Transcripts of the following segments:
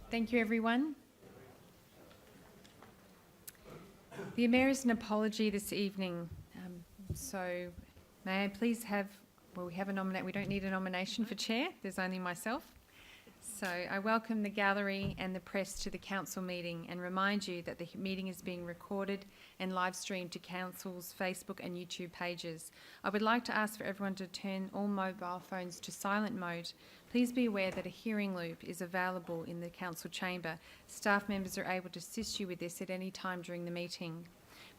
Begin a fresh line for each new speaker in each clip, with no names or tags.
Thank you, everyone. The Mayor has an apology this evening, so may I please have, we don't need a nomination for chair, there's only myself. So I welcome the gallery and the press to the council meeting and remind you that the meeting is being recorded and live streamed to council's Facebook and YouTube pages. I would like to ask for everyone to turn all mobile phones to silent mode. Please be aware that a hearing loop is available in the council chamber. Staff members are able to assist you with this at any time during the meeting.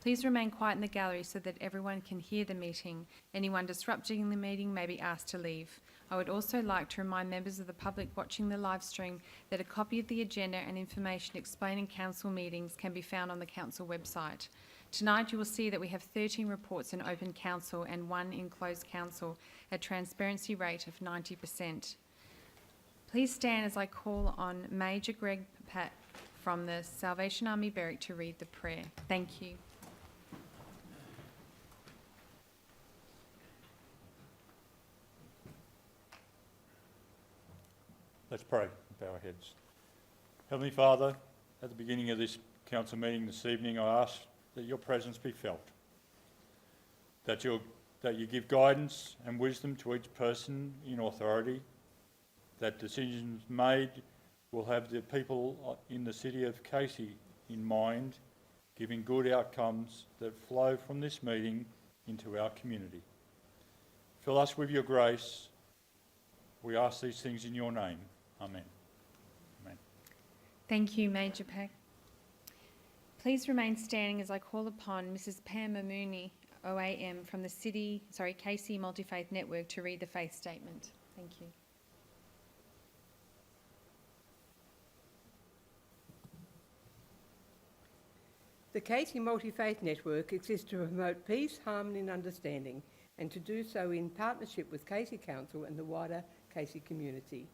Please remain quiet in the gallery so that everyone can hear the meeting. Anyone disrupting the meeting may be asked to leave. I would also like to remind members of the public watching the live stream that a copy of the agenda and information explaining council meetings can be found on the council website. Tonight you will see that we have 13 reports in open council and 1 in closed council, a transparency rate of 90%. Please stand as I call on Major Greg Pat from the Salvation Army Barrack to read the prayer. Thank you.
Let's pray, bow our heads. Heavenly Father, at the beginning of this council meeting this evening, I ask that your presence be felt, that you give guidance and wisdom to each person in authority, that decisions made will have the people in the city of Casey in mind, giving good outcomes that flow from this meeting into our community. Fill us with your grace. We ask these things in your name. Amen. Amen.
Thank you, Major Pack. Please remain standing as I call upon Mrs. Pam Mooney, OAM, from the Casey Multi-Faith Network to read the faith statement. Thank you.
The Casey Multi-Faith Network exists to promote peace, harmony and understanding, and to do so in partnership with Casey Council and the wider Casey community.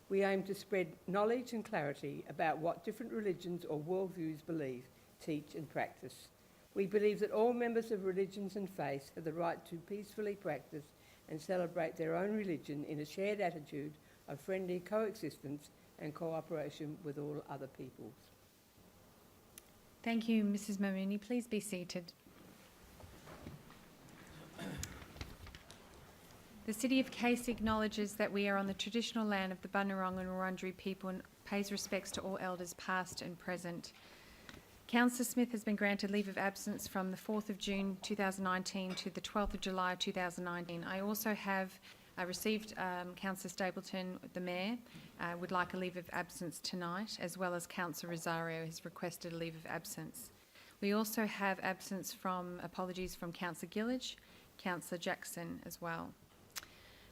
We aim to spread knowledge and clarity about what different religions or worldviews believe, teach and practice. We believe that all members of religions and faiths have the right to peacefully practice and celebrate their own religion in a shared attitude of friendly coexistence and cooperation with all other peoples.
Thank you, Mrs. Mamouni. Please be seated. The City of Casey acknowledges that we are on the traditional land of the Bunurong and Wurundjeri people and pays respects to all elders past and present. Councillor Smith has been granted leave of absence from the 4th of June 2019 to the 12th of July 2019. I also have received Councillor Stapleton, the Mayor, would like a leave of absence tonight, as well as Councillor Rosario has requested a leave of absence. We also have apologies from Councillor Gillage, Councillor Jackson as well.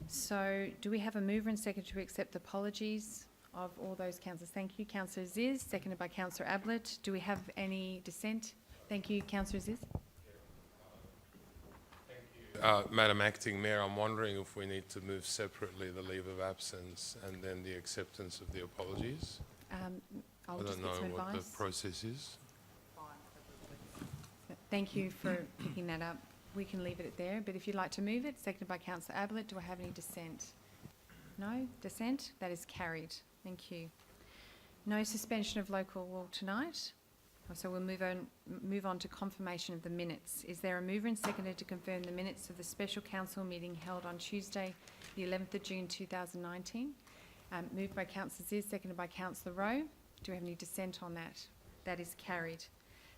So do we have a mover and second to accept apologies of all those councillors? Thank you. Councillor Ziz, seconded by Councillor Ablett. Do we have any dissent? Thank you. Councillor Ziz.
Madam Acting Mayor, I'm wondering if we need to move separately the leave of absence and then the acceptance of the apologies. I don't know what the process is.
Thank you for picking that up. We can leave it there, but if you'd like to move it, seconded by Councillor Ablett, do I have any dissent? No dissent? That is carried. Thank you. No suspension of local law tonight. So we'll move on to confirmation of the minutes. Is there a mover and seconder to confirm the minutes of the special council meeting held on Tuesday, the 11th of June 2019? Moved by Councillor Ziz, seconded by Councillor Rowe. Do we have any dissent on that? That is carried.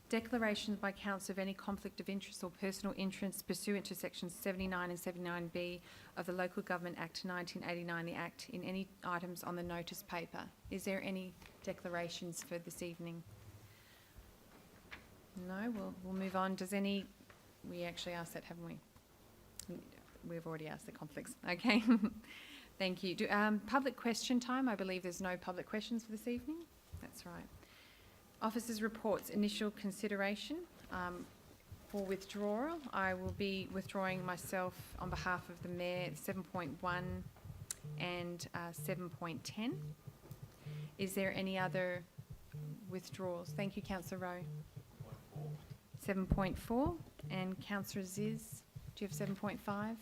Declarations by council of any conflict of interest or personal interest pursuant to sections 79 and 79B of the Local Government Act 1989, the Act, in any items on the notice paper. Is there any declarations for this evening? No, we'll move on. We actually asked that, haven't we? We've already asked the conflicts. Okay. Thank you. Public question time. I believe there's no public questions for this evening. That's right. Officers' reports, initial consideration. For withdrawal, I will be withdrawing myself on behalf of the Mayor 7.1 and 7.10. Is there any other withdrawals? Thank you, Councillor Rowe. 7.4 and Councillor Ziz, do you have 7.5?
Yes,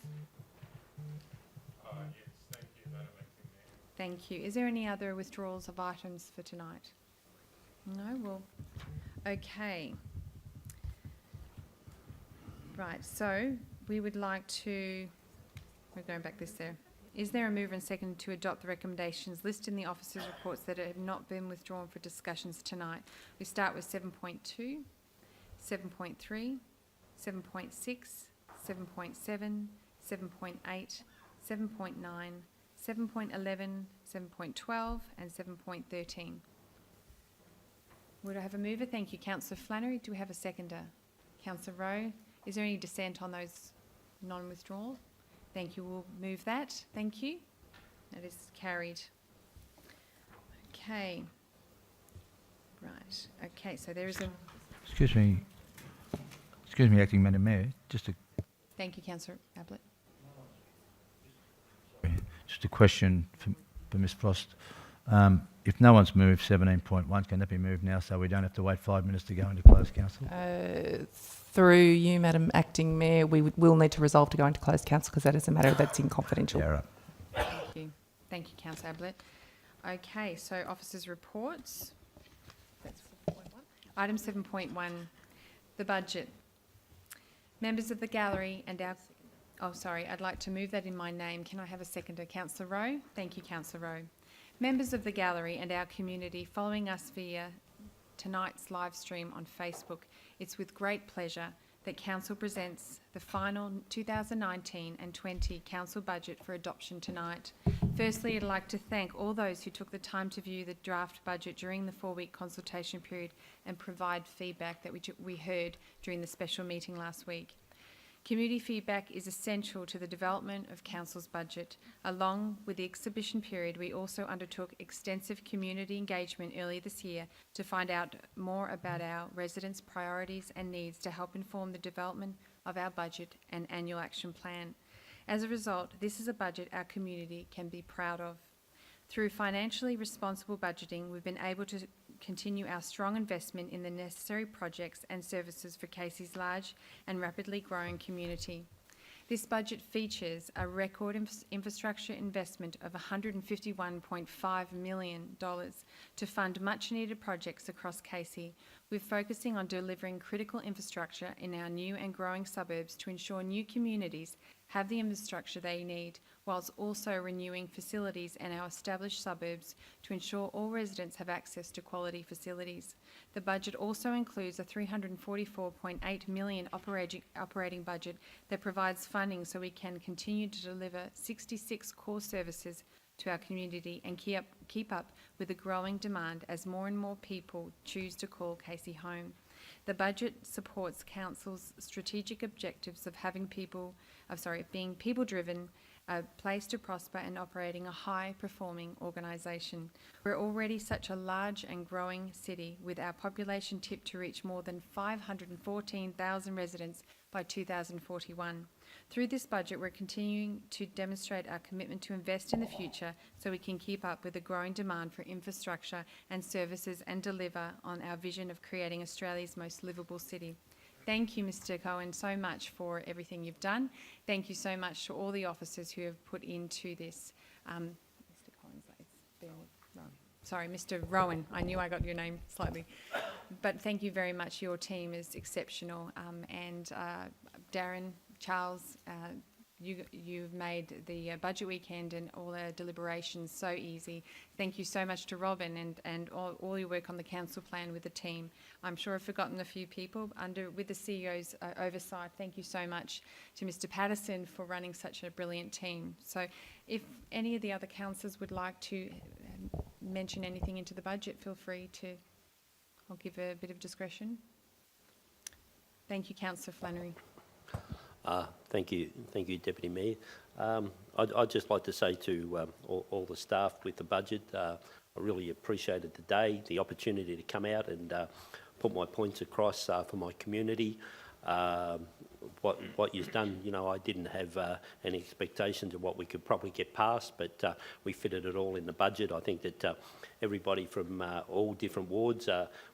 thank you, Madam Acting Mayor.
Thank you. Is there any other withdrawals of items for tonight? No? Well, okay. Right, so we would like to, we're going back this there. Is there a mover and second to adopt the recommendations listed in the officers' reports that have not been withdrawn for discussions tonight? We start with 7.2, 7.3, 7.6, 7.7, 7.8, 7.9, 7.11, 7.12 and 7.13. Would I have a mover? Thank you, Councillor Flannery. Do we have a seconder? Councillor Rowe. Is there any dissent on those non-withdrawal? Thank you. We'll move that. Thank you. That is carried. Okay. Right. Okay, so there is a...
Excuse me, Acting Madam Mayor.
Thank you, Councillor Ablett.
Just a question for Ms Frost. If no one's moved 17.1, can that be moved now so we don't have to wait 5 minutes to go into closed council?
Through you, Madam Acting Mayor, we will need to resolve to go into closed council because that is a matter that's in confidential.
Yeah, right.
Thank you. Thank you, Councillor Ablett. Okay, so officers' reports. That's 7.1. Item 7.1, the budget. Members of the gallery and our... Oh, sorry, I'd like to move that in my name. Can I have a seconder? Councillor Rowe. Thank you, Councillor Rowe. Members of the gallery and our community following us via tonight's live stream on Facebook, it's with great pleasure that Council presents the final 2019 and 20 Council budget for adoption tonight. Firstly, I'd like to thank all those who took the time to view the draft budget during the 4-week consultation period and provide feedback that we heard during the special meeting last week. Community feedback is essential to the development of Council's budget. Along with the exhibition period, we also undertook extensive community engagement earlier this year to find out more about our residents' priorities and needs to help inform the development of our budget and annual action plan. As a result, this is a budget our community can be proud of. Through financially responsible budgeting, we've been able to continue our strong investment in the necessary projects and services for Casey's large and rapidly growing community. This budget features a record infrastructure investment of $151.5 million to fund much needed projects across Casey. We're focusing on delivering critical infrastructure in our new and growing suburbs to ensure new communities have the infrastructure they need, whilst also renewing facilities in our established suburbs to ensure all residents have access to quality facilities. The budget also includes a $344.8 million operating budget that provides funding so we can continue to deliver 66 core services to our community and keep up with the growing demand as more and more people choose to call Casey home. The budget supports Council's strategic objectives of being people-driven, a place to prosper and operating a high-performing organisation. We're already such a large and growing city with our population tipped to reach more than 514,000 residents by 2041. Through this budget, we're continuing to demonstrate our commitment to invest in the future so we can keep up with the growing demand for infrastructure and services and deliver on our vision of creating Australia's most livable city. Thank you, Mr. Cohen, so much for everything you've done. Thank you so much to all the officers who have put into this. Mr. Collins, it's been wrong. Sorry, Mr. Rowan. I knew I got your name slightly. But thank you very much. Your team is exceptional. And Darren, Charles, you've made the budget weekend and all our deliberations so easy. Thank you so much to Robin and all your work on the council plan with the team. I'm sure I've forgotten a few people with the CEO's oversight. Thank you so much to Mr. Patterson for running such a brilliant team. So if any of the other councillors would like to mention anything into the budget, feel free to. I'll give a bit of discretion. Thank you, Councillor Flannery.
Thank you, Deputy Mayor. I'd just like to say to all the staff with the budget, I really appreciated the day, the opportunity to come out and put my points across for my community. What you've done, you know, I didn't have any expectations of what we could probably get past, but we fitted it all in the budget. I think that everybody from all different wards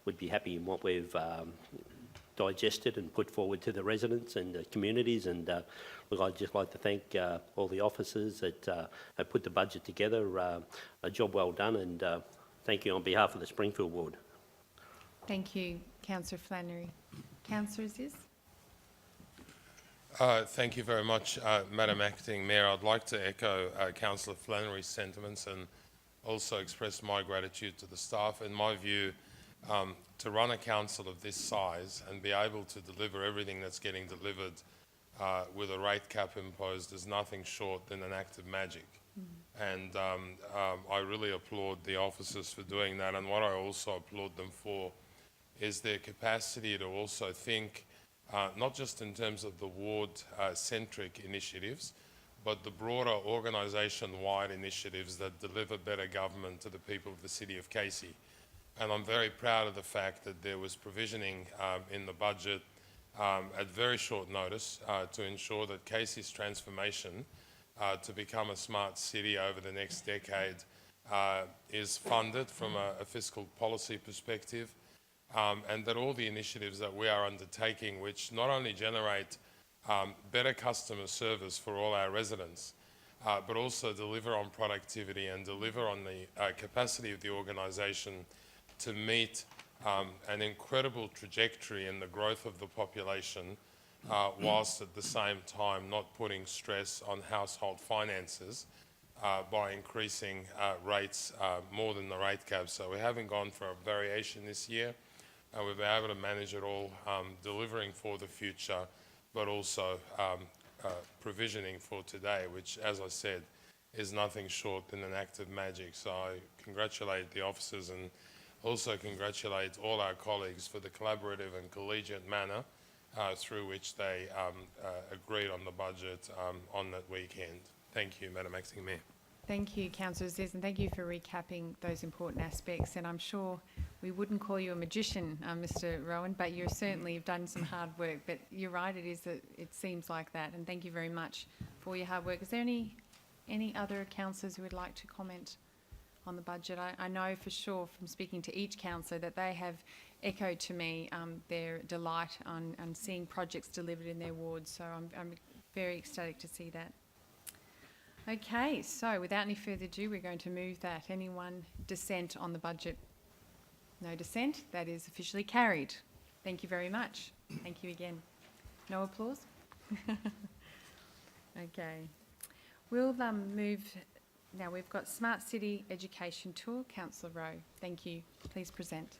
would be happy in what we've digested and put forward to the residents and the communities. And look, I'd just like to thank all the officers that have put the budget together. A job well done, and thank you on behalf of the Springfield Ward.
Thank you, Councillor Flannery. Councillor Aziz?
Thank you very much, Madam Acting Mayor. I'd like to echo Councillor Flannery's sentiments and also express my gratitude to the staff. In my view, to run a council of this size and be able to deliver everything that's getting delivered with a rate cap imposed is nothing short than an act of magic. And I really applaud the officers for doing that. And what I also applaud them for is their capacity to also think not just in terms of the ward-centric initiatives, but the broader organisation-wide initiatives that deliver better government to the people of the City of Casey. And I'm very proud of the fact that there was provisioning in the budget at very short notice to ensure that Casey's transformation to become a smart city over the next decade is funded from a fiscal policy perspective, and that all the initiatives that we are undertaking, which not only generate better customer service for all our residents, but also deliver on productivity and deliver on the capacity of the organisation to meet an incredible trajectory in the growth of the population, whilst at the same time not putting stress on household finances by increasing rates more than the rate cap. So we haven't gone for a variation this year. We've been able to manage it all, delivering for the future, but also provisioning for today, which, as I said, is nothing short than an act of magic. So I congratulate the officers and also congratulate all our colleagues for the collaborative and collegiate manner through which they agreed on the budget on that weekend. Thank you, Madam Acting Mayor.
Thank you, Councillor Aziz, and thank you for recapping those important aspects. And I'm sure we wouldn't call you a magician, Mr. Rowan, but you certainly have done some hard work. But you're right, it seems like that. And thank you very much for your hard work. Is there any other councillors who would like to comment on the budget? I know for sure from speaking to each councillor that they have echoed to me their delight on seeing projects delivered in their wards. So I'm very ecstatic to see that. Okay, so without any further ado, we're going to move that. Anyone dissent on the budget? No dissent. That is officially carried. Thank you very much. Thank you again. No applause? Okay. We'll move. Now we've got Smart City Education Tour. Councillor Rowe, thank you. Please present.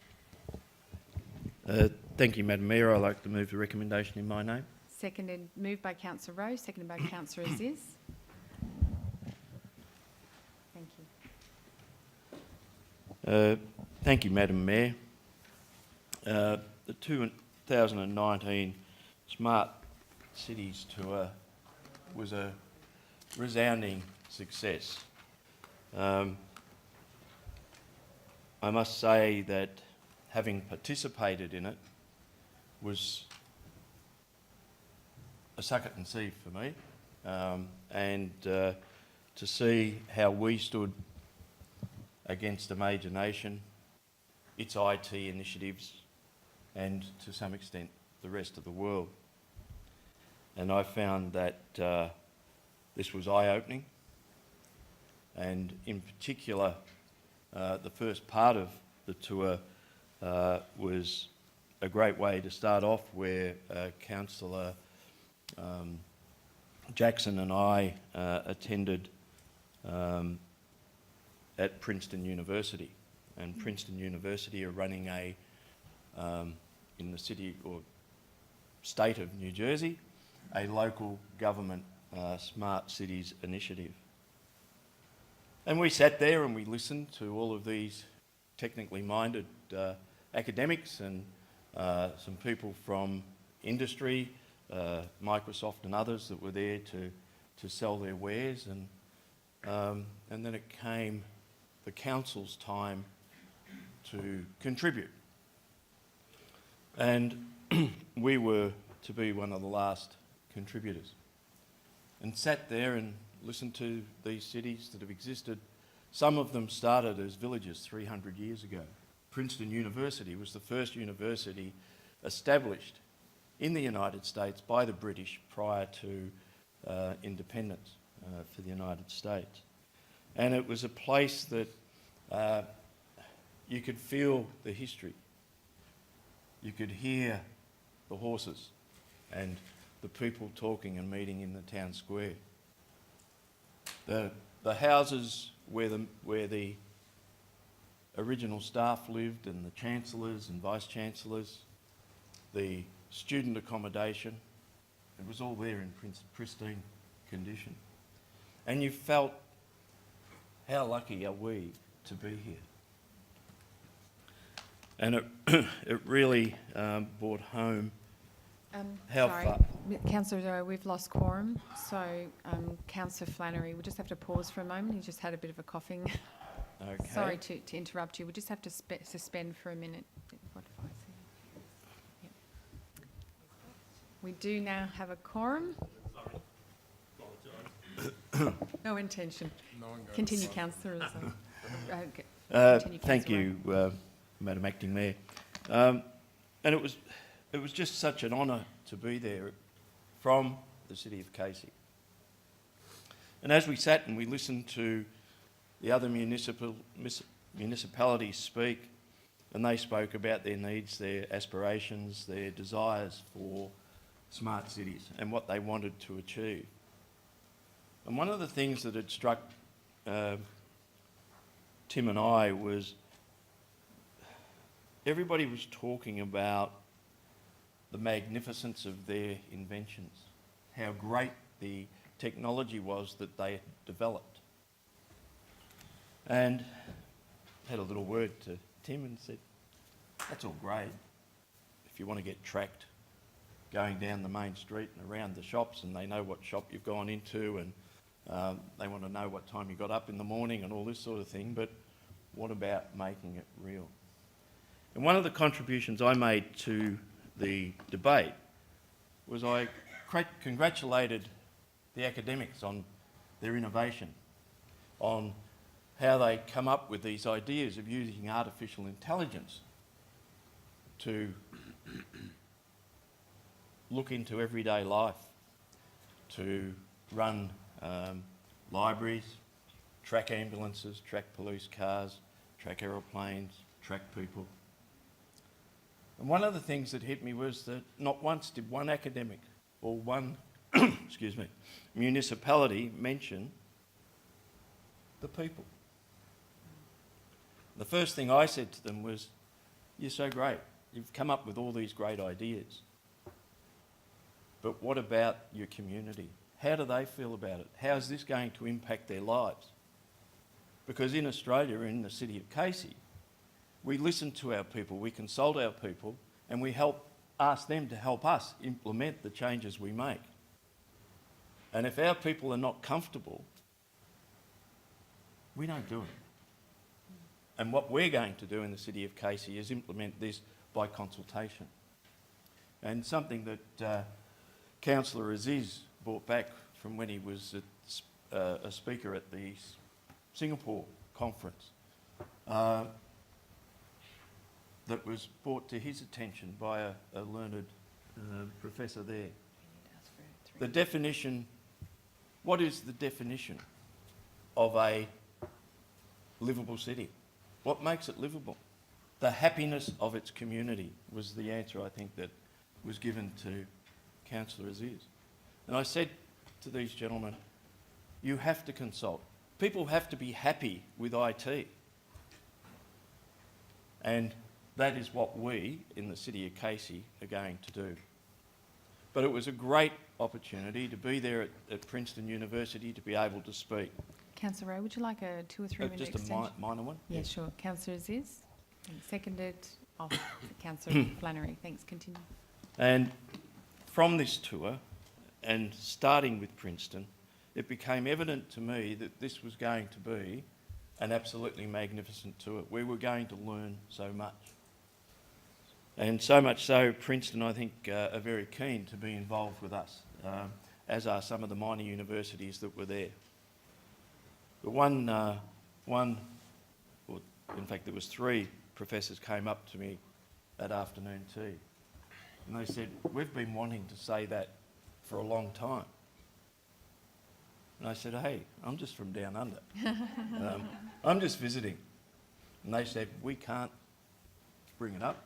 Thank you, Madam Mayor. I'd like to move the recommendation in my name.
Seconded, moved by Councillor Rowe, seconded by Councillor Aziz. Thank you.
Thank you, Madam Mayor. The 2019 Smart Cities Tour was a resounding success. I must say that having participated in it was a suck it and see for me, and to see how we stood against a major nation, its IT initiatives, and to some extent the rest of the world. And I found that this was eye-opening, and in particular the first part of the tour was a great way to start off, where Councillor Jackson and I attended at Princeton University, and Princeton University are running in the city or state of New Jersey, a local government smart cities initiative. And we sat there and we listened to all of these technically minded academics and some people from industry, Microsoft and others that were there to sell their wares, and then it came the council's time to contribute. And we were to be one of the last contributors, and sat there and listened to these cities that have existed. Some of them started as villages 300 years ago. Princeton University was the first university established in the United States by the British prior to independence for the United States. And it was a place that you could feel the history. You could hear the horses and the people talking and meeting in the town square. The houses where the original staff lived, and the chancellors and vice-chancellors, the student accommodation, it was all there in pristine condition. And you felt, how lucky are we to be here? And it really brought home how
Sorry,
far.
Councillor Doe, we've lost quorum, so Councillor Flannery, we'll just have to pause for a moment. He just had a bit of a coughing.
Okay.
Sorry to interrupt you. We just have to suspend for a minute. What if I see? Yep. We do now have a quorum. No intention. Continue, Councillor. Okay. Continue,
Thank
Councillor
you, Madam Acting Mayor. And it was just such an honour to be there from the City of Casey. And as we sat and we listened to the other municipalities speak, and they spoke about their needs, their aspirations, their desires for smart cities and what they wanted to achieve. And one of the things that had struck Tim and I was everybody was talking about the magnificence of their inventions, how great the technology was that they had developed. And had a little word to Tim and said, that's all great. If you want to get tracked going down the main street and around the shops, and they know what shop you've gone into, and they want to know what time you got up in the morning and all this sort of thing, but what about making it real? And one of the contributions I made to the debate was I congratulated the academics on their innovation, on how they come up with these ideas of using artificial intelligence to look into everyday life, to run libraries, track ambulances, track police cars, track aeroplanes, track people. And one of the things that hit me was that not once did one academic or one excuse me, municipality mention the people. The first thing I said to them was, you're so great. You've come up with all these great ideas. But what about your community? How do they feel about it? How is this going to impact their lives? Because in Australia, in the city of Casey, we listen to our people, we consult our people, and we ask them to help us implement the changes we make. And if our people are not comfortable, we don't do it. And what we're going to do in the city of Casey is implement this by consultation. And something that Councillor Aziz brought back from when he was a speaker at the Singapore conference, that was brought to his attention by a learned professor there. The definition, what is the definition of a livable city? What makes it livable? The happiness of its community was the answer, I think, that was given to Councillor Aziz. And I said to these gentlemen, you have to consult. People have to be happy with IT. And that is what we in the city of Casey are going to do. But it was a great opportunity to be there at Princeton University to be able to speak.
Councillor Rowe, would you like a 2 or 3 minute
Just
extension?
a minor one?
Yeah, sure. Councillor Aziz, and seconded off Councillor Flannery. Thanks. Continue.
And from this tour, and starting with Princeton, it became evident to me that this was going to be an absolutely magnificent tour. We were going to learn so much. And so much so, Princeton, I think, are very keen to be involved with us, as are some of the minor universities that were there. But in fact, there was 3 professors came up to me at afternoon tea. And they said, we've been wanting to say that for a long time. And I said, hey, I'm just from down under. I'm just visiting. And they said, we can't bring it up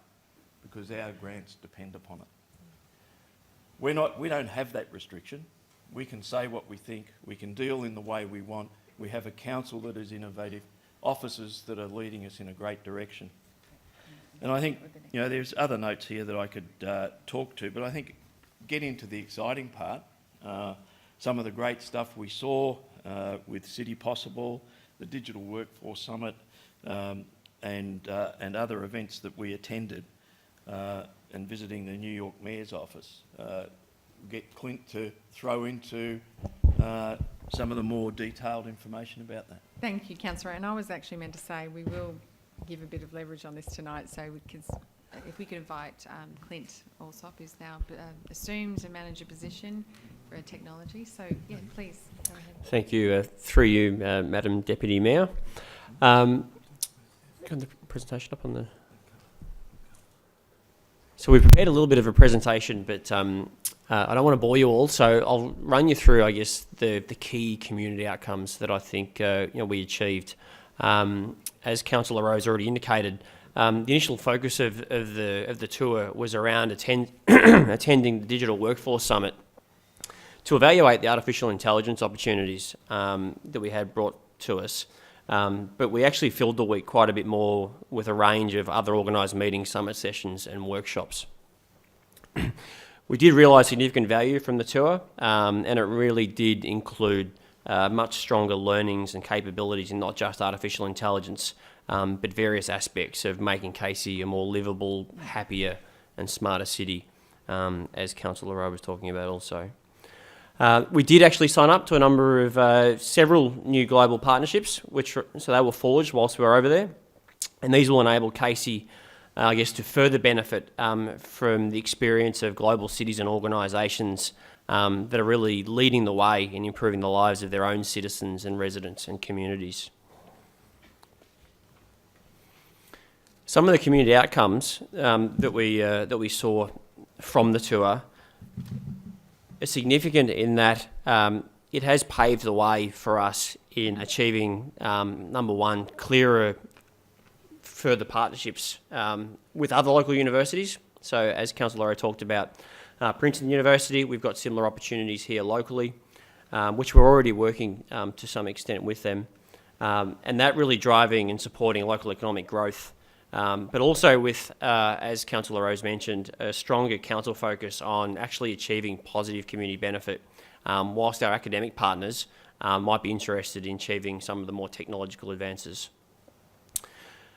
because our grants depend upon it. We don't have that restriction. We can say what we think. We can deal in the way we want. We have a council that is innovative, officers that are leading us in a great direction. And I think, you know, there's other notes here that I could talk to, but I think get into the exciting part. Some of the great stuff we saw with City Possible, the Digital Workforce Summit, and other events that we attended, and visiting the New York Mayor's office. Get Clint to throw into some of the more detailed information about that.
Thank you, Councillor. And I was actually meant to say we will give a bit of leverage on this tonight, so we could, if we could invite Clint Allsop, who's now assumed a manager position for technology. So, yeah, please, go ahead.
Thank you. Through you, Madam Deputy Mayor. Got the presentation up on the... So we've prepared a little bit of a presentation, but I don't want to bore you all, so I'll run you through, I guess, the key community outcomes that I think we achieved. As Councillor Rose already indicated, the initial focus of the tour was around attending the Digital Workforce Summit to evaluate the artificial intelligence opportunities that we had brought to us. But we actually filled the week quite a bit more with a range of other organised meetings, summit sessions and workshops. We did realise significant value from the tour, and it really did include much stronger learnings and capabilities in not just artificial intelligence, but various aspects of making Casey a more livable, happier and smarter city, as Councillor Rowe was talking about also. We did actually sign up to a number of several new global partnerships, so they were forged whilst we were over there, and these will enable Casey, I guess, to further benefit from the experience of global cities and organisations that are really leading the way in improving the lives of their own citizens and residents and communities. Some of the community outcomes that we saw from the tour are significant in that it has paved the way for us in achieving, number one, clearer further partnerships with other local universities. So as Councillor Laurie talked about, Princeton University, we've got similar opportunities here locally, which we're already working to some extent with them. And that really driving and supporting local economic growth, but also with, as Councillor Rose mentioned, a stronger council focus on actually achieving positive community benefit, whilst our academic partners might be interested in achieving some of the more technological advances.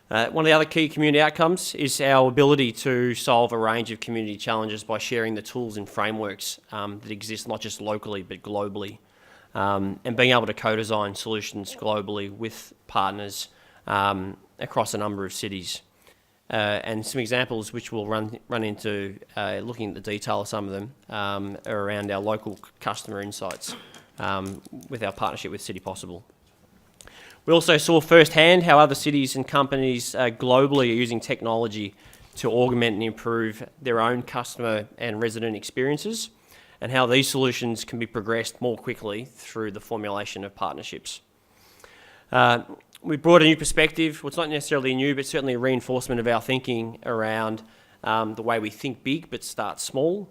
One of the other key community outcomes is our ability to solve a range of community challenges by sharing the tools and frameworks that exist not just locally but globally, and being able to co-design solutions globally with partners across a number of cities. And some examples which we'll run into looking at the detail of some of them are around our local customer insights with our partnership with City Possible. We also saw firsthand how other cities and companies globally are using technology to augment and improve their own customer and resident experiences, and how these solutions can be progressed more quickly through the formulation of partnerships. We brought a new perspective. Well, it's not necessarily new, but certainly a reinforcement of our thinking around the way we think big but start small.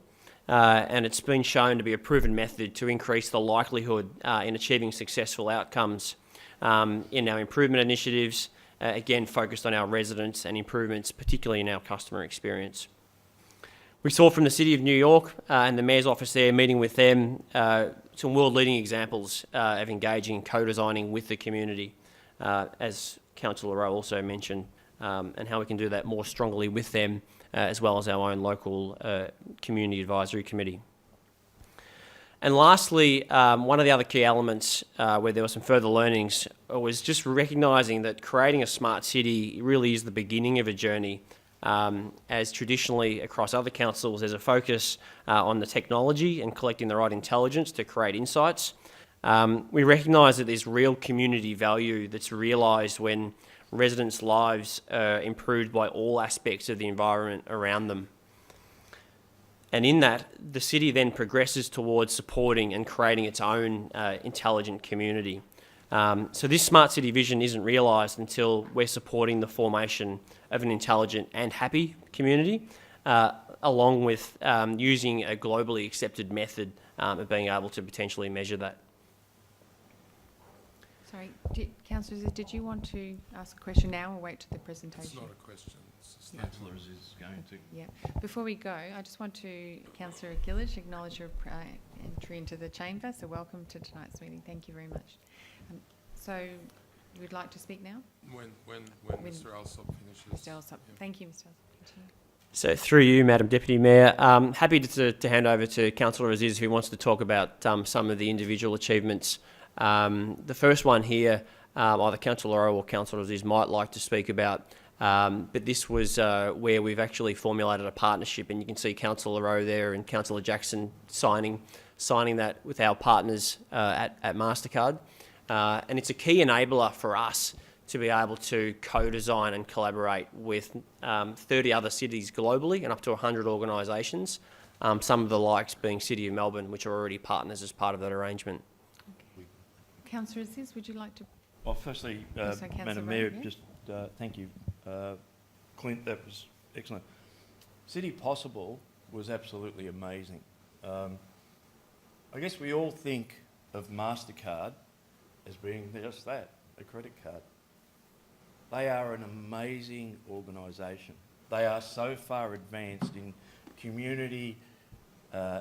And it's been shown to be a proven method to increase the likelihood in achieving successful outcomes in our improvement initiatives, again focused on our residents and improvements, particularly in our customer experience. We saw from the City of New York and the Mayor's office there, meeting with them, some world-leading examples of engaging and co-designing with the community, as Councillor Rowe also mentioned, and how we can do that more strongly with them, as well as our own local community advisory committee. And lastly, one of the other key elements where there were some further learnings was just recognising that creating a smart city really is the beginning of a journey, as traditionally across other councils there's a focus on the technology and collecting the right intelligence to create insights. We recognise that there's real community value that's realised when residents' lives are improved by all aspects of the environment around them. And in that, the city then progresses towards supporting and creating its own intelligent community. So this smart city vision isn't realised until we're supporting the formation of an intelligent and happy community, along with using a globally accepted method of being able to potentially measure that.
Sorry, Councillor, did you want to ask a question now or wait to the presentation?
It's not a question. It's a statement.
Councillor is going to.
Yeah. Before we go, I just want to, Councillor Gillage, acknowledge your entry into the chamber. So welcome to tonight's meeting. Thank you very much. So we'd like to speak now?
When
When-
Mr. Alsop finishes.
Mr. Alsop.
Yeah.
Thank you, Mr. Alsop. Continue.
So through you, Madam Deputy Mayor, happy to hand over to Councillor Aziz, who wants to talk about some of the individual achievements. The first one here, either Councillor Lowe or Councillor Aziz might like to speak about, but this was where we've actually formulated a partnership, and you can see Councillor Lowe there and Councillor Jackson signing that with our partners at MasterCard. And it's a key enabler for us to be able to co-design and collaborate with 30 other cities globally and up to 100 organisations, some of the likes being City of Melbourne, which are already partners as part of that arrangement.
Councillor Aziz, would you like to?
Well, firstly,
So Councillor
Madam
Rowe,
Mayor,
yeah?
just thank you. Clint, that was excellent. City Possible was absolutely amazing. I guess we all think of MasterCard as being just that, a credit card. They are an amazing organisation. They are so far advanced in community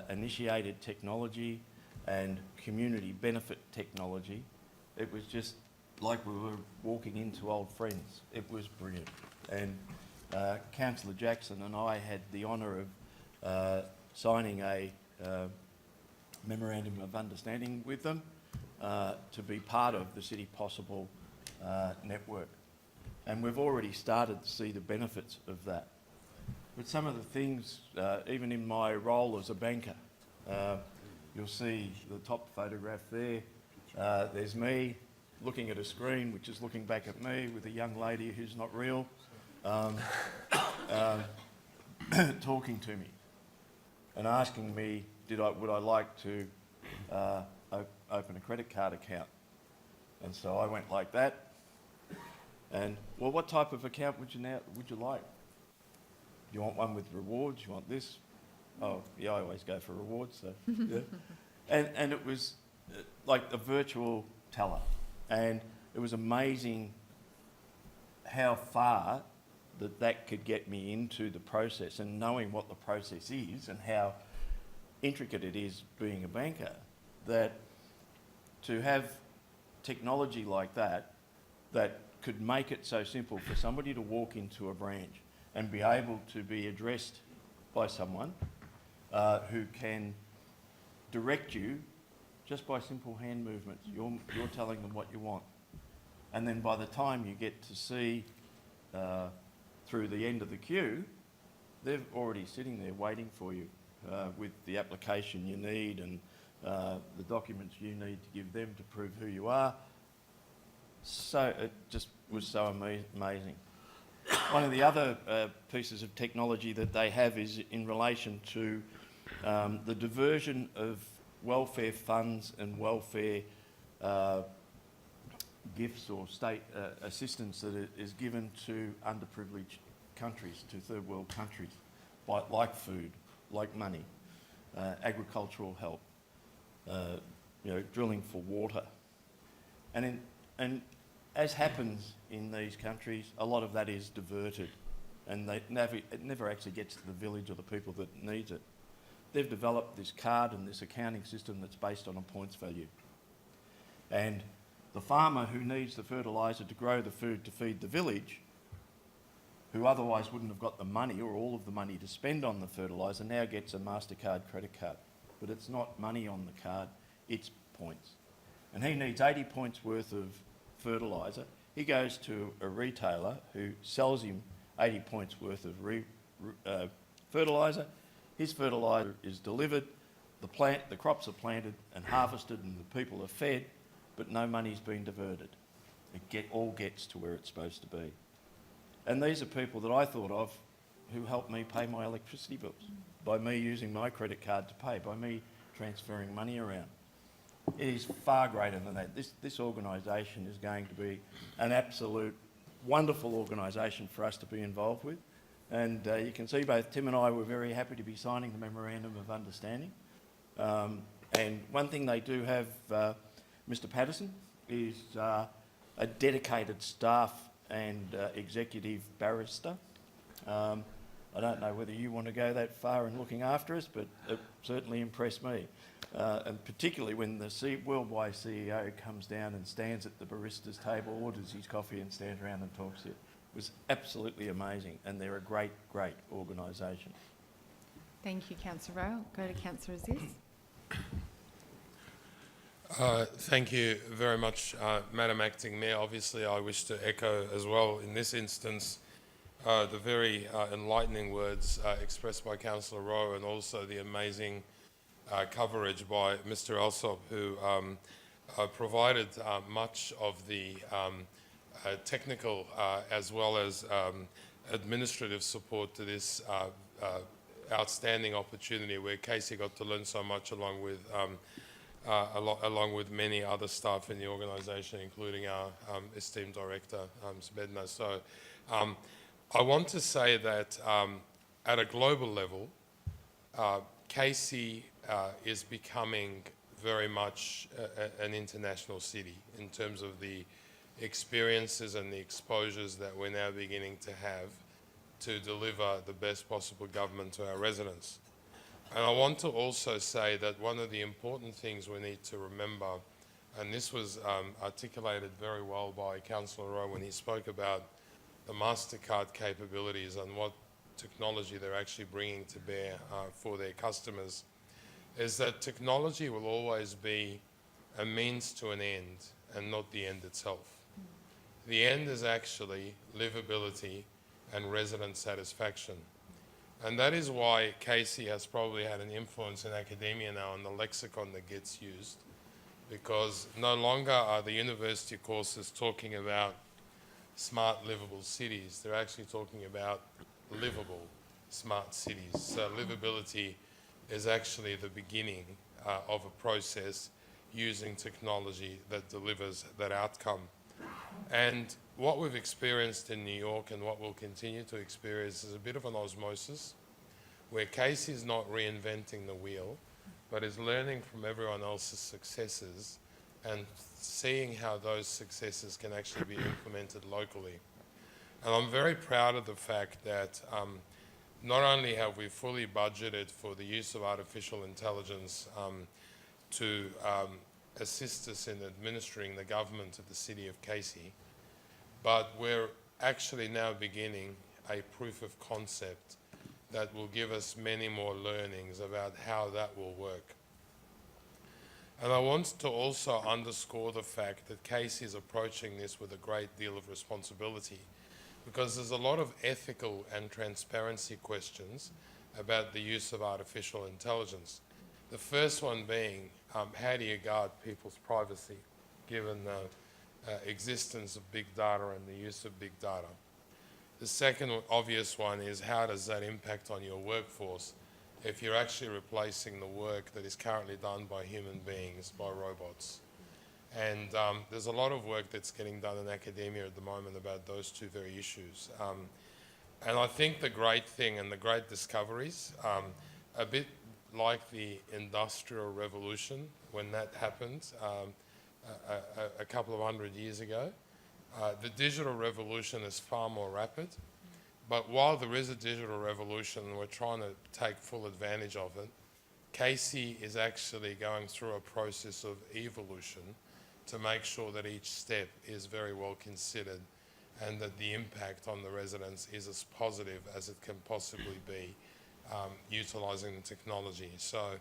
initiated technology and community benefit technology. It was just like we were walking into old friends. It was brilliant. And Councillor Jackson and I had the honour of signing a memorandum of understanding with them to be part of the City Possible network. And we've already started to see the benefits of that. But some of the things, even in my role as a banker, you'll see the top photograph there. There's me looking at a screen, which is looking back at me with a young lady who's not real, talking to me and asking me, would I like to open a credit card account? And so I went like that. And, well, what type of account would you like? Do you want one with rewards? You want this? Oh, yeah, I always go for rewards. So, yeah. And it was like a virtual teller. And it was amazing how far that could get me into the process, and knowing what the process is and how intricate it is being a banker, that to have technology like that could make it so simple for somebody to walk into a branch and be able to be addressed by someone who can direct you just by simple hand movements. You're telling them what you want. And then by the time you get to see through the end of the queue, they're already sitting there waiting for you with the application you need and the documents you need to give them to prove who you are. So it just was so amazing. One of the other pieces of technology that they have is in relation to the diversion of welfare funds and welfare gifts or state assistance that is given to underprivileged countries, to third world countries, like food, like money, agricultural help, drilling for water. And as happens in these countries, a lot of that is diverted, and it never actually gets to the village or the people that needs it. They've developed this card and this accounting system that's based on a points value. And the farmer who needs the fertiliser to grow the food to feed the village, who otherwise wouldn't have got the money or all of the money to spend on the fertiliser, now gets a MasterCard credit card. But it's not money on the card, it's points. And he needs 80 points worth of fertiliser. He goes to a retailer who sells him 80 points worth of fertiliser. His fertiliser is delivered, the crops are planted and harvested and the people are fed, but no money's been diverted. It all gets to where it's supposed to be. And these are people that I thought of who helped me pay my electricity bills. by me using my credit card to pay, by me transferring money around. It is far greater than that. This organisation is going to be an absolute wonderful organisation for us to be involved with. And you can see both Tim and I were very happy to be signing the Memorandum of Understanding. And one thing they do have, Mr Patterson, is a dedicated staff and executive barrister. I don't know whether you want to go that far in looking after us, but it certainly impressed me. And particularly when the worldwide CEO comes down and stands at the barista's table, orders his coffee and stands around and talks to it. It was absolutely amazing, and they're a great, great organisation.
Thank you, Councillor Rowe. Go to Councillor Aziz.
Thank you very much, Madam Acting Mayor. Obviously, I wish to echo as well in this instance the very enlightening words expressed by Councillor Rowe, and also the amazing coverage by Mr Alsop, who provided much of the technical as well as administrative support to this outstanding opportunity where Casey got to learn so much along with many other staff in the organisation, including our esteemed director, Zbedna. So I want to say that at a global level, Casey is becoming very much an international city in terms of the experiences and the exposures that we're now beginning to have to deliver the best possible government to our residents. And I want to also say that one of the important things we need to remember, and this was articulated very well by Councillor Rowe when he spoke about the MasterCard capabilities and what technology they're actually bringing to bear for their customers, is that technology will always be a means to an end and not the end itself. The end is actually livability and resident satisfaction. And that is why Casey has probably had an influence in academia now on the lexicon that gets used, because no longer are the university courses talking about smart livable cities. They're actually talking about livable smart cities. So livability is actually the beginning of a process using technology that delivers that outcome. And what we've experienced in New York and what we'll continue to experience is a bit of an osmosis where Casey is not reinventing the wheel, but is learning from everyone else's successes and seeing how those successes can actually be implemented locally. And I'm very proud of the fact that not only have we fully budgeted for the use of artificial intelligence to assist us in administering the government of the city of Casey, but we're actually now beginning a proof of concept that will give us many more learnings about how that will work. And I want to also underscore the fact that Casey is approaching this with a great deal of responsibility, because there's a lot of ethical and transparency questions about the use of artificial intelligence. The first one being, how do you guard people's privacy given the existence of big data and the use of big data? The second obvious one is, how does that impact on your workforce if you're actually replacing the work that is currently done by human beings, by robots? And there's a lot of work that's getting done in academia at the moment about those two very issues. And I think the great thing and the great discoveries, a bit like the Industrial Revolution when that happened a couple of 100 years ago, the digital revolution is far more rapid. But while there is a digital revolution and we're trying to take full advantage of it, Casey is actually going through a process of evolution to make sure that each step is very well considered and that the impact on the residents is as positive as it can possibly be, utilising the technology. So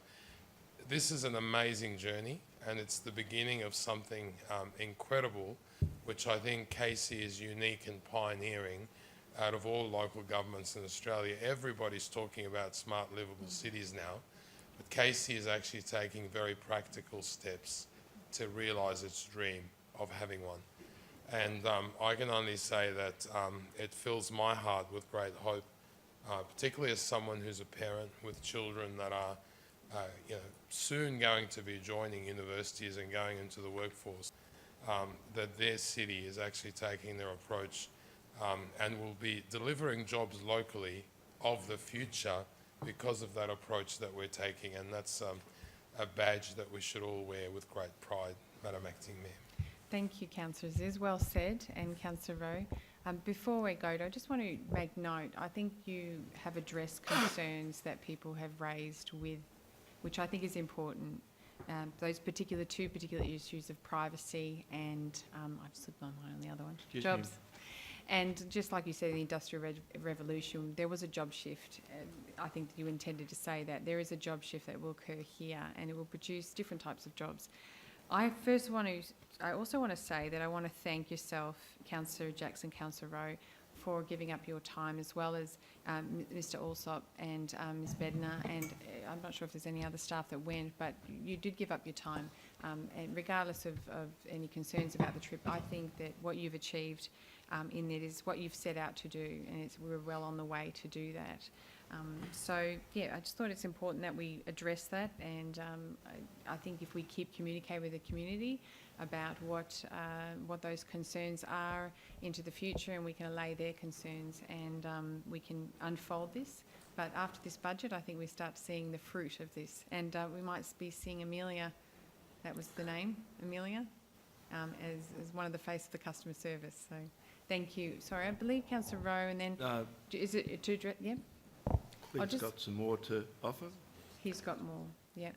this is an amazing journey, and it's the beginning of something incredible, which I think Casey is unique and pioneering out of all local governments in Australia. Everybody's talking about smart livable cities now, but Casey is actually taking very practical steps to realise its dream of having one. And I can only say that it fills my heart with great hope particularly as someone who's a parent with children that are soon going to be joining universities and going into the workforce, that their city is actually taking their approach and will be delivering jobs locally of the future because of that approach that we're taking, and that's a badge that we should all wear with great pride, Madam Acting Mayor.
Thank you, Councillor Aziz. Well said. And Councillor Rowe. Before we go, I just want to make note, I think you have addressed concerns that people have raised with, which I think is important, those two particular issues of privacy and, I've slipped my mind on the other one, jobs. And just like you said, the Industrial Revolution, there was a job shift. I think that you intended to say that. There is a job shift that will occur here and it will produce different types of jobs. I also want to say that I want to thank yourself, Councillor Jackson, Councillor Rowe, for giving up your time, as well as Mr Allsop and Ms Bednar, and I'm not sure if there's any other staff that went, but you did give up your time. And regardless of any concerns about the trip, I think that what you've achieved in it is what you've set out to do, and we're well on the way to do that. So, yeah, I just thought it's important that we address that, and I think if we keep communicating with the community about what those concerns are into the future, and we can allay their concerns, and we can unfold this. But after this budget, I think we start seeing the fruit of this, and we might be seeing Amelia, that was the name, Amelia, as one of the face of the customer service. So, thank you. Sorry, I believe Councillor Rowe, and then is it to address? Yeah.
Clint's got some more to offer.
He's got more, yeah.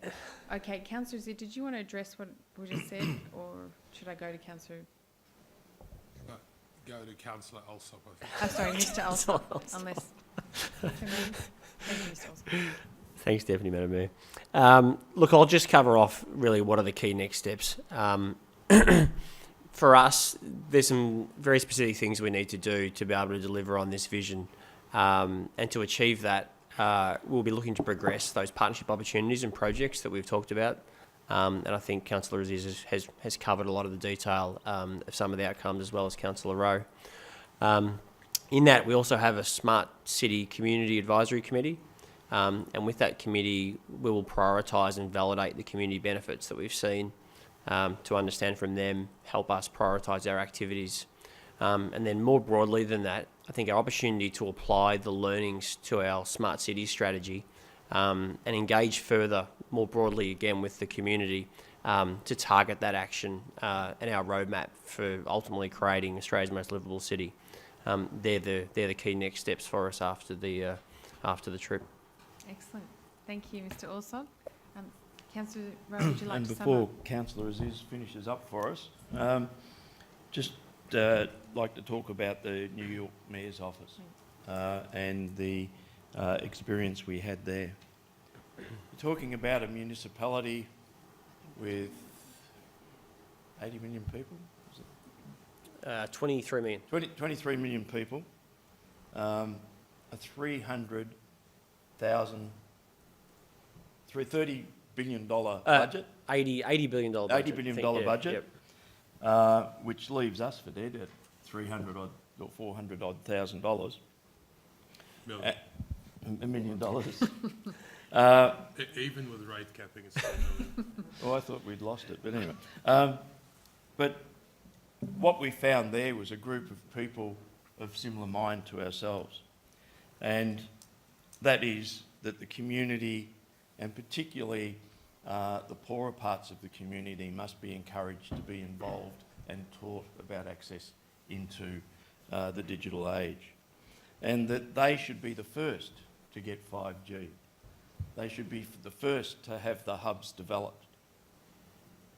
Okay, Councillor Zid, did you want to address what we just said, or should I go to Councillor?
Go to Councillor Allsop.
Sorry, Mr Allsop, unless... Thank you, Mr Allsop.
Thanks, Deputy Madam Mayor. Look, I'll just cover off really what are the key next steps. For us, there's some very specific things we need to do to be able to deliver on this vision. And to achieve that, we'll be looking to progress those partnership opportunities and projects that we've talked about. And I think Councillor Aziz has covered a lot of the detail of some of the outcomes, as well as Councillor Rowe. In that, we also have a Smart City Community Advisory Committee. And with that committee, we will prioritise and validate the community benefits that we've seen, to understand from them, help us prioritise our activities. And then more broadly than that, I think our opportunity to apply the learnings to our Smart Cities strategy and engage further, more broadly again with the community, to target that action and our roadmap for ultimately creating Australia's most livable city. They're the key next steps for us after the trip.
Excellent. Thank you, Mr Allsop. Councillor Rowe, would you like
and
to sum
before
up?
Councillor Aziz finishes up for us, just like to talk about the New York Mayor's office and the experience we had there. You're talking about a municipality with 80 million people? Is it?
23 million.
23 million people, a $30 billion budget.
$80 billion budget.
$80 billion budget,
Yep.
which leaves us for dead at $300 odd or $400 odd thousand dollars.
Million.
$1 million.
Even with rate capping, it's still a million.
Oh, I thought we'd lost it, but anyway. But what we found there was a group of people of similar mind to ourselves, and that is that the community, and particularly the poorer parts of the community, must be encouraged to be involved and taught about access into the digital age, and that they should be the first to get 5G. They should be the first to have the hubs developed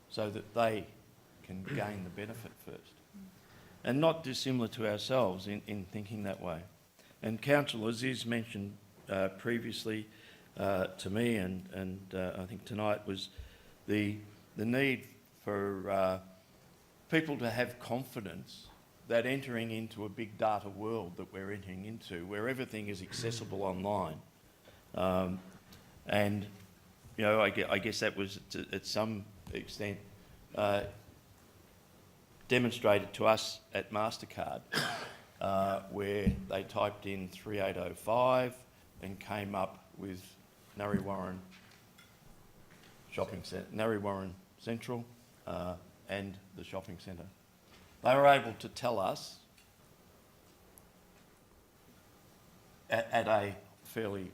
so that they can gain the benefit first, and not dissimilar to ourselves in thinking that way. And Councillor Aziz mentioned previously to me, and I think tonight, was the need for people to have confidence that entering into a big data world that we're entering into, where everything is accessible online, and you know, I guess that was at some extent demonstrated to us at MasterCard where they typed in 3805 and came up with Narre Warren Central and the shopping centre. They were able to tell us at a fairly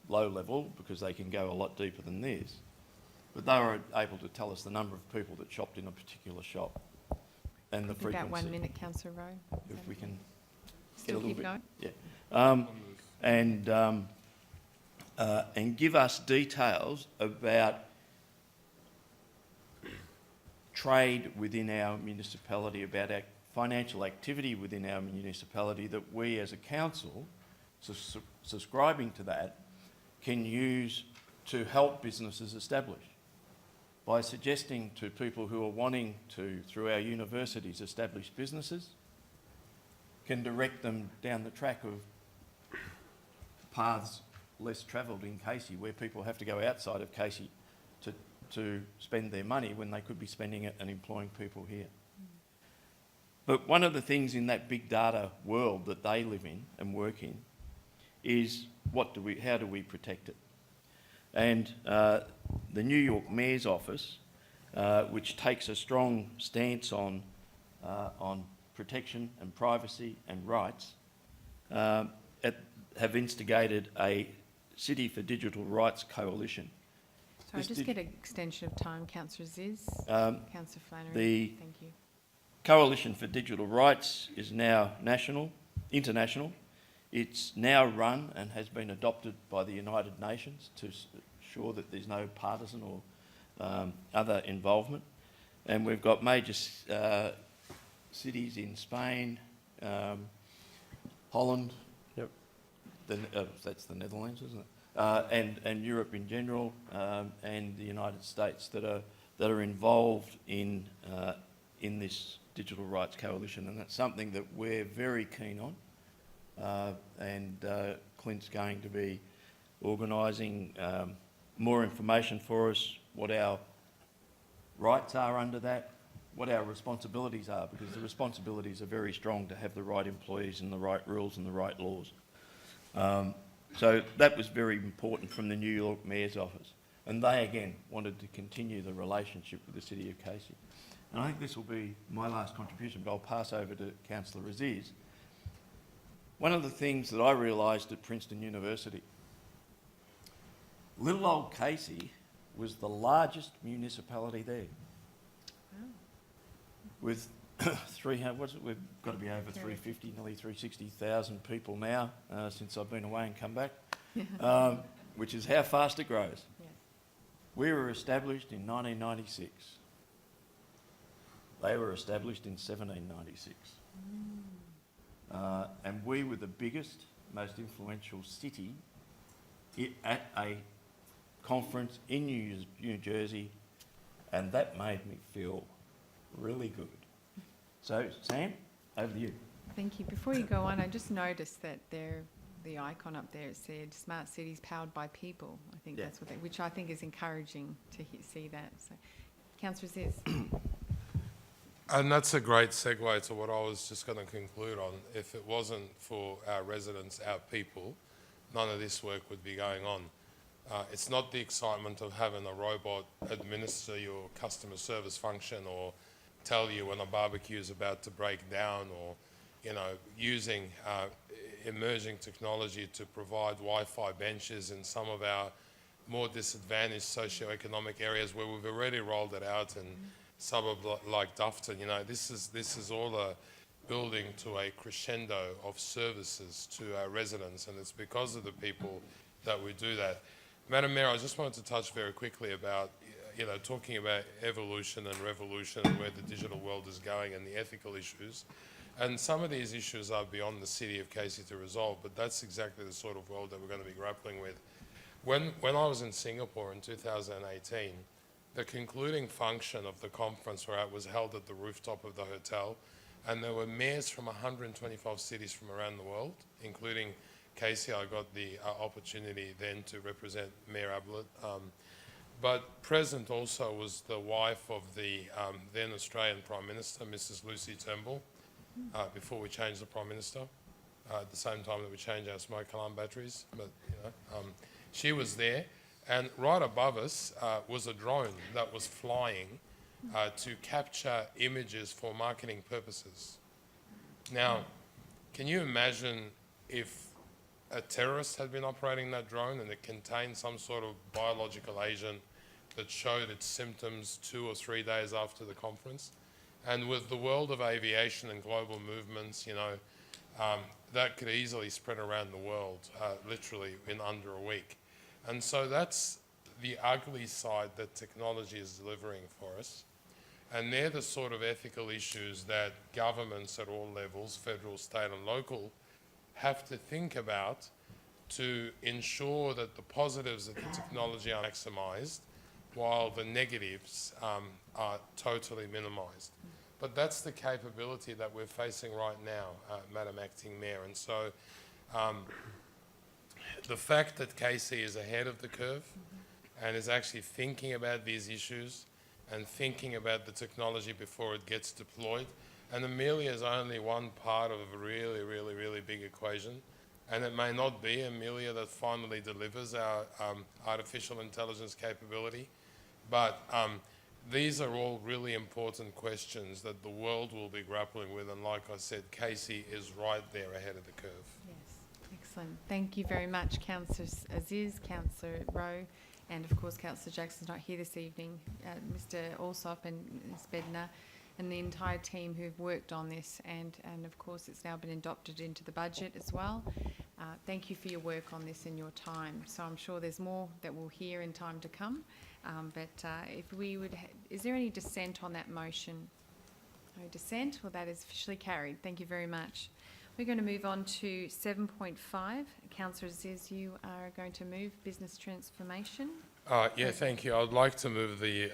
low level, because they can go a lot deeper than this, but they were able to tell us the number of people that shopped in a particular shop and the frequency.
About 1 minute, Councillor Rowe.
If we can get a
Still
little
keep
bit.
going?
Yeah. And give us details about trade within our municipality, about our financial activity within our municipality that we as a council, subscribing to that, can use to help businesses establish. By suggesting to people who are wanting to, through our universities, establish businesses, can direct them down the track of paths less travelled in Casey, where people have to go outside of Casey to spend their money when they could be spending it and employing people here. But one of the things in that big data world that they live in and work in is how do we protect it? And the New York Mayor's Office, which takes a strong stance on protection and privacy and rights, have instigated a City for Digital Rights Coalition.
Sorry,
This
just
did-
get an extension of time, Councillor Ziz. Councillor Flannery.
the-
Thank you.
Coalition for Digital Rights is now international. It's now run and has been adopted by the United Nations to ensure that there's no partisan or other involvement. And we've got major cities in Spain, Holland,
Yep.
That's the Netherlands, isn't it? And Europe in general, and the United States that are involved in this Digital Rights Coalition, and that's something that we're very keen on. And Clint's going to be organising more information for us, what our rights are under that, what our responsibilities are, because the responsibilities are very strong to have the right employees and the right rules and the right laws. So that was very important from the New York Mayor's Office. And they, again, wanted to continue the relationship with the City of Casey. And I think this will be my last contribution, but I'll pass over to Councillor Aziz. One of the things that I realised at Princeton University, little old Casey was the largest municipality there. With we've got to be over 350, nearly 360,000 people now since I've been away and come back, which is how fast it grows.
Yes.
We were established in 1996. They were established in 1796. And we were the biggest, most influential city at a conference in New Jersey, and that made me feel really good. So, Sam, over to you.
Thank you. Before you go on, I just noticed that the icon up there, it said Smart Cities Powered by People. I think
Yeah.
that's what which I think is encouraging to see that. So, Councillor Ziz.
And that's a great segue to what I was just going to conclude on. If it wasn't for our residents, our people, none of this work would be going on. It's not the excitement of having a robot administer your customer service function or tell you when a barbecue is about to break down, or, you know, using emerging technology to provide Wi-Fi benches in some of our more disadvantaged socioeconomic areas where we've already rolled it out in suburbs like Dufton. You know, this is all a building to a crescendo of services to our residents, and it's because of the people that we do that. Madam Mayor, I just wanted to touch very quickly about, you know, talking about evolution and revolution and where the digital world is going and the ethical issues. And some of these issues are beyond the City of Casey to resolve, but that's exactly the sort of world that we're going to be grappling with. When I was in Singapore in 2018, the concluding function of the conference where it was held at the rooftop of the hotel, and there were mayors from 125 cities from around the world, including Casey. I got the opportunity then to represent Mayor Ablett. But present also was the wife of the then Australian Prime Minister, Mrs. Lucy Turnbull, before we changed the Prime Minister, at the same time that we changed our smoke alarm batteries. But, she was there, and right above us was a drone that was flying to capture images for marketing purposes. Now, can you imagine if a terrorist had been operating that drone and it contained some sort of biological agent that showed its symptoms 2 or 3 days after the conference? And with the world of aviation and global movements, that could easily spread around the world, literally in under a week. And so that's the ugly side that technology is delivering for us. And they're the sort of ethical issues that governments at all levels, federal, state and local, have to think about to ensure that the positives of the technology are maximised while the negatives are totally minimised. But that's the capability that we're facing right now, Madam Acting Mayor. And so the fact that KC is ahead of the curve and is actually thinking about these issues and thinking about the technology before it gets deployed. And Amelia is only one part of a really, really, really big equation. And it may not be Amelia that finally delivers our artificial intelligence capability, but these are all really important questions that the world will be grappling with. And like I said, Casey is right there ahead of the curve.
Yes, excellent. Thank you very much, Councillor Aziz, Councillor Rowe, and of course Councillor Jackson's not here this evening, Mr. Alsop and Ms. Bednar, and the entire team who've worked on this, and of course it's now been adopted into the budget as well. Thank you for your work on this and your time. So I'm sure there's more that we'll hear in time to come. But if we would, is there any dissent on that motion? No dissent? Well, that is officially carried. Thank you very much. We're going to move on to 7.5. Councillor Aziz, you are going to move business transformation.
Yeah, thank you. I'd like to move the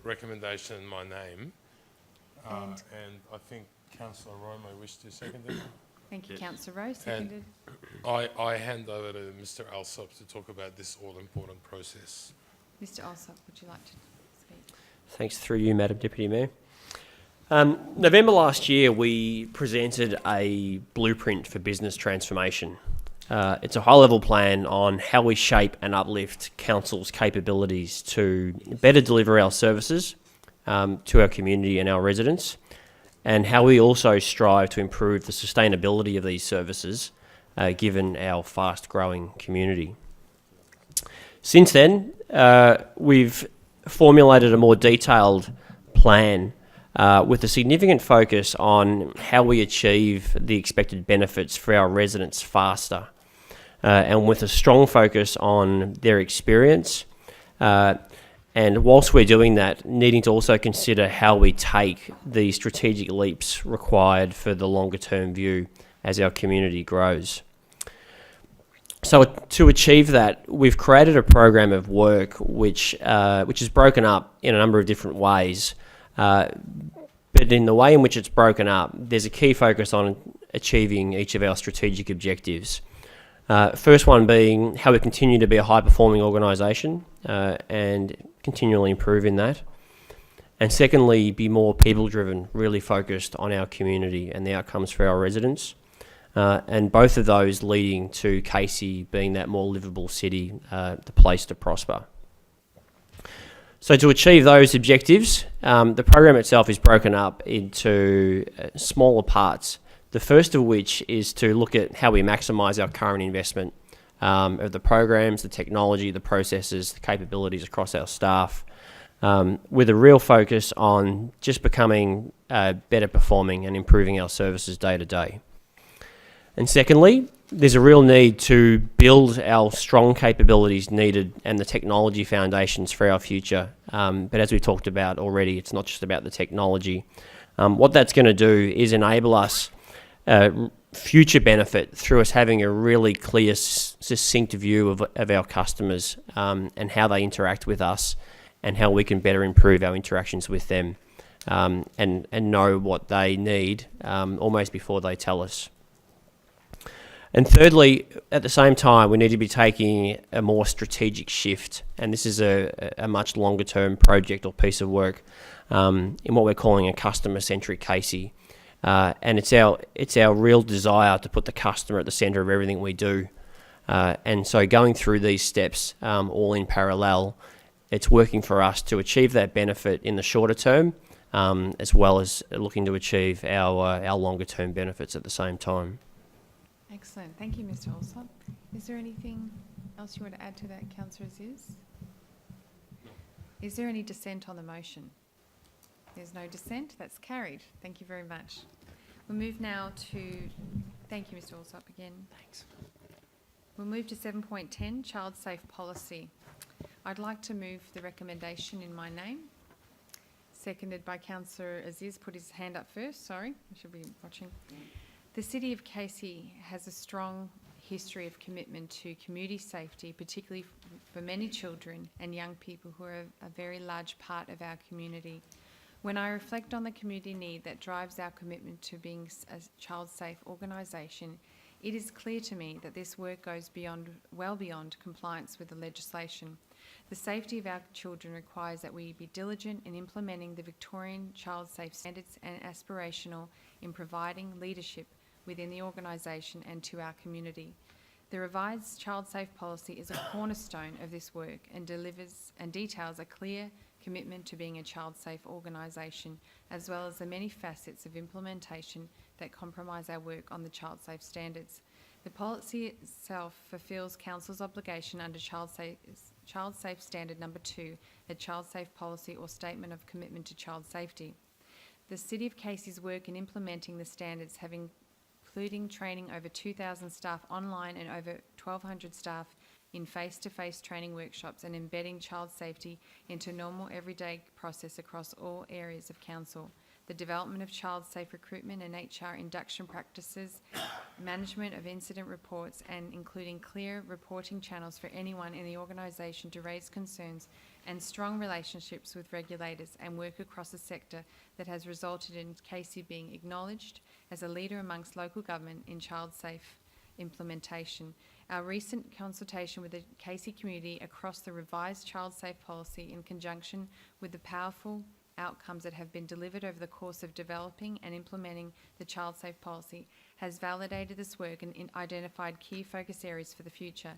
recommendation in my name. And I think Councillor Rowe may wish to second it.
Thank you, Councillor Rowe. Seconded.
I hand over to Mr. Alsop to talk about this all-important process.
Mr. Alsop, would you like to speak?
Thanks through you, Madam Deputy Mayor. November last year, we presented a blueprint for business transformation. It's a high-level plan on how we shape and uplift council's capabilities to better deliver our services to our community and our residents, and how we also strive to improve the sustainability of these services given our fast-growing community. Since then, we've formulated a more detailed plan with a significant focus on how we achieve the expected benefits for our residents faster, and with a strong focus on their experience. And whilst we're doing that, needing to also consider how we take the strategic leaps required for the longer term view as our community grows. So to achieve that, we've created a program of work which is broken up in a number of different ways. But in the way in which it's broken up, there's a key focus on achieving each of our strategic objectives. First one being how we continue to be a high-performing organisation and continually improve in that. And secondly, be more people-driven, really focused on our community and the outcomes for our residents. And both of those leading to Casey being that more livable city, the place to prosper. So to achieve those objectives, the program itself is broken up into smaller parts. The first of which is to look at how we maximise our current investment of the programs, the technology, the processes, the capabilities across our staff, with a real focus on just becoming better performing and improving our services day to day. And secondly, there's a real need to build our strong capabilities needed and the technology foundations for our future. But as we talked about already, it's not just about the technology. What that's going to do is enable us future benefit through us having a really clear, succinct view of our customers and how they interact with us and how we can better improve our interactions with them and know what they need almost before they tell us. And thirdly, at the same time, we need to be taking a more strategic shift, and this is a much longer term project or piece of work in what we're calling a customer-centric Casey. And it's our real desire to put the customer at the centre of everything we do. And so going through these steps all in parallel, it's working for us to achieve that benefit in the shorter term, as well as looking to achieve our longer term benefits at the same time.
Excellent. Thank you, Mr. Alsop. Is there anything else you want to add to that, Councillor Aziz? Is there any dissent on the motion? There's no dissent. That's carried. Thank you very much. We'll move now to, thank you, Mr. Alsop, again. Thanks. We'll move to 7.10, Child Safe Policy. I'd like to move the recommendation in my name. Seconded by Councillor Aziz. Put his hand up first. Sorry, I should be watching. The City of Casey has a strong history of commitment to community safety, particularly for many children and young people who are a very large part of our community. When I reflect on the community need that drives our commitment to being a child-safe organisation, it is clear to me that this work goes well beyond compliance with the legislation. The safety of our children requires that we be diligent in implementing the Victorian Child Safe Standards and aspirational in providing leadership within the organisation and to our community. The revised Child Safe Policy is a cornerstone of this work and delivers and details a clear commitment to being a child-safe organisation, as well as the many facets of implementation that compromise our work on the child-safe standards. The policy itself fulfils Council's obligation under Child Safe Standard Number 2, a Child Safe Policy or Statement of Commitment to Child Safety. The City of Casey's work in implementing the standards, including training over 2,000 staff online and over 1,200 staff in face-to-face training workshops and embedding child safety into normal everyday process across all areas of council. The development of child-safe recruitment and HR induction practices, management of incident reports, and including clear reporting channels for anyone in the organisation to raise concerns, and strong relationships with regulators and work across a sector that has resulted in Casey being acknowledged as a leader amongst local government in child-safe implementation. Our recent consultation with the Casey community across the revised child safe policy, in conjunction with the powerful outcomes that have been delivered over the course of developing and implementing the child safe policy, has validated this work and identified key focus areas for the future.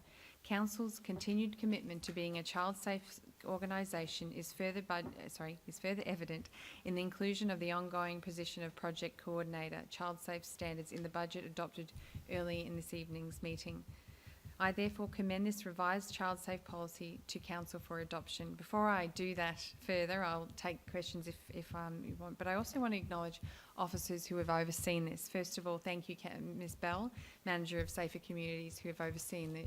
Council's continued commitment to being a child safe organisation is further evident in the inclusion of the ongoing position of Project Coordinator, Child Safe Standards, in the budget adopted early in this evening's meeting. I therefore commend this revised child safe policy to Council for adoption. Before I do that further, I'll take questions if you want, but I also want to acknowledge officers who have overseen this. First of all, thank you, Ms Bell, Manager of Safer Communities, who have overseen the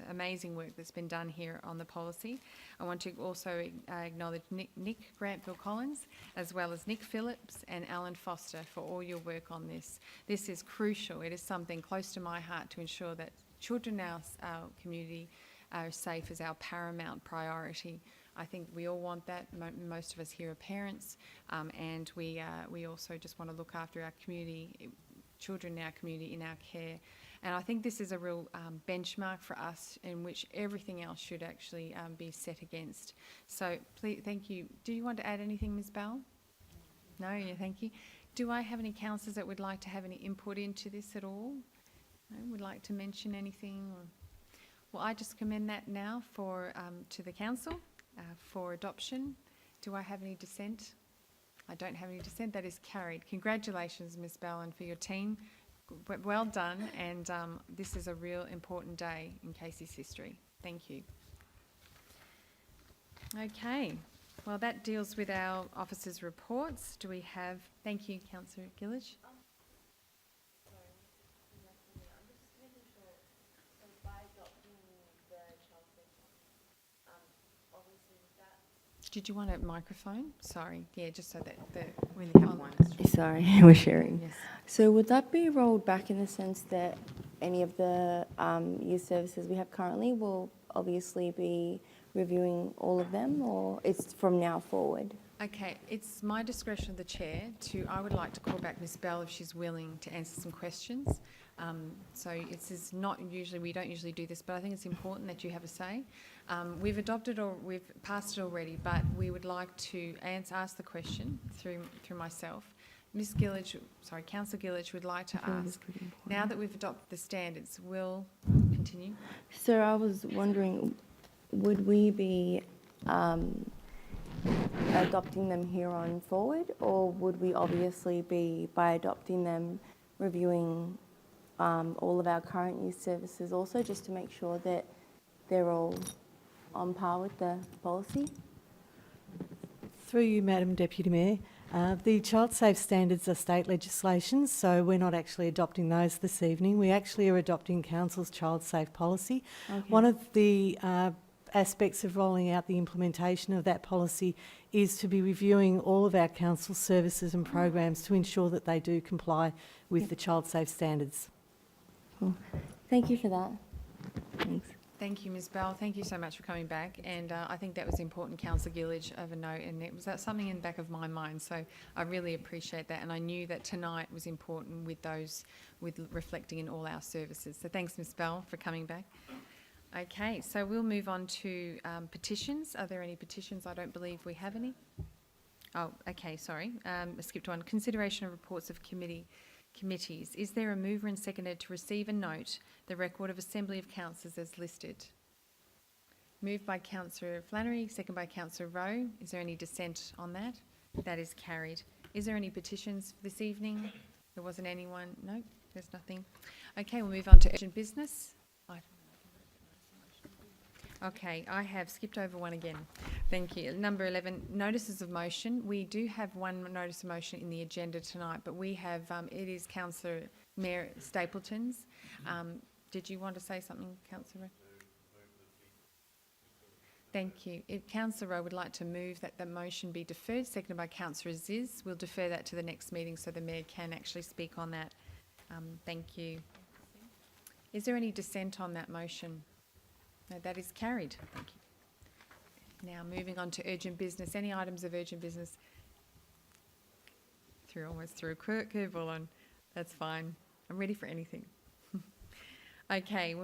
amazing work that's been done here on the policy. I want to also acknowledge Nick Grantville-Collins, as well as Nick Phillips and Alan Foster, for all your work on this. This is crucial. It is something close to my heart to ensure that children in our community are safe as our paramount priority. I think we all want that. Most of us here are parents, and we also just want to look after our community, children in our community, in our care. And I think this is a real benchmark for us in which everything else should actually be set against. So please, thank you. Do you want to add anything, Ms Bell? No, yeah, thank you. Do I have any councillors that would like to have any input into this at all? No, would like to mention anything? Well, I just commend that now to the council for adoption. Do I have any dissent? I don't have any dissent. That is carried. Congratulations, Ms Bell, and for your team. Well done, and this is a real important day in Casey's history. Thank you. Okay, well, that deals with our officers' reports. Do we have... Thank you, Councillor Gillage. Did you want a microphone? Sorry, yeah, just so that we have one.
Sorry, we're sharing.
Yes.
So would that be rolled back in the sense that any of the youth services we have currently will obviously be reviewing all of them, or it's from now forward?
Okay, it's my discretion of the chair I would like to call back Ms Bell if she's willing to answer some questions. So it's not usually, we don't usually do this, but I think it's important that you have a say. We've adopted or we've passed it already, but we would like to ask the question through myself. Ms Gillage, sorry, Councillor Gillage would like to
I feel this
ask,
pretty important.
now that we've adopted the standards, will continue?
Sir, I was wondering, would we be adopting them here on forward, or would we obviously be, by adopting them, reviewing all of our current youth services also, just to make sure that they're all on par with the policy?
Through you, Madam Deputy Mayor, the Child Safe standards are state legislation, so we're not actually adopting those this evening. We actually are adopting Council's Child Safe policy.
Okay.
One of the aspects of rolling out the implementation of that policy is to be reviewing all of our council services and programs to ensure that they do comply with the Child Safe standards.
Cool. Thank you for that. Thanks.
Thank you, Ms Bell. Thank you so much for coming back. And I think that was important, Councillor Gillage, of a note, and it was something in the back of my mind. So I really appreciate that. And I knew that tonight was important with those, with reflecting in all our services. So thanks, Ms Bell, for coming back. Okay, so we'll move on to petitions. Are there any petitions? I don't believe we have any. Oh, okay, sorry. I skipped one. Consideration of reports of committees. Is there a mover and seconder to receive and note the record of Assembly of Councillors as listed? Moved by Councillor Flannery, second by Councillor Rowe. Is there any dissent on that? That is carried. Is there any petitions for this evening? There wasn't anyone? No, there's nothing. Okay, we'll move on to urgent business. Okay, I have skipped over one again. Thank you. Number 11, notices of motion. We do have one notice of motion in the agenda tonight, but we have, it is Councillor Mayor Stapleton's. Did you want to say something, Councillor? Thank you. If Councillor Rowe would like to move that the motion be deferred, seconded by Councillor Aziz, we'll defer that to the next meeting so the Mayor can actually speak on that. Thank you. Is there any dissent on that motion? No, that is carried. Thank you. Now moving on to urgent business. Any items of urgent business? Almost threw a curveball on. That's fine. I'm ready for anything. Okay,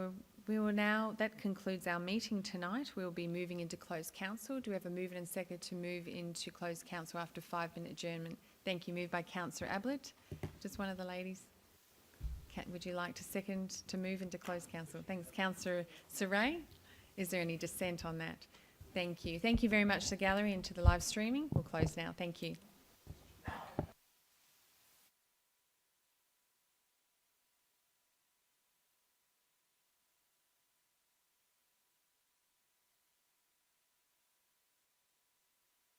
we will now, that concludes our meeting tonight. We'll be moving into closed council. Do we have a mover and second to move into closed council after 5-minute adjournment? Thank you. Moved by Councillor Ablett. Just one of the ladies. Would you like to second to move into closed council? Thanks. Councillor Saray. Is there any dissent on that? Thank you. Thank you very much to the gallery and to the live streaming. We'll close now. Thank you.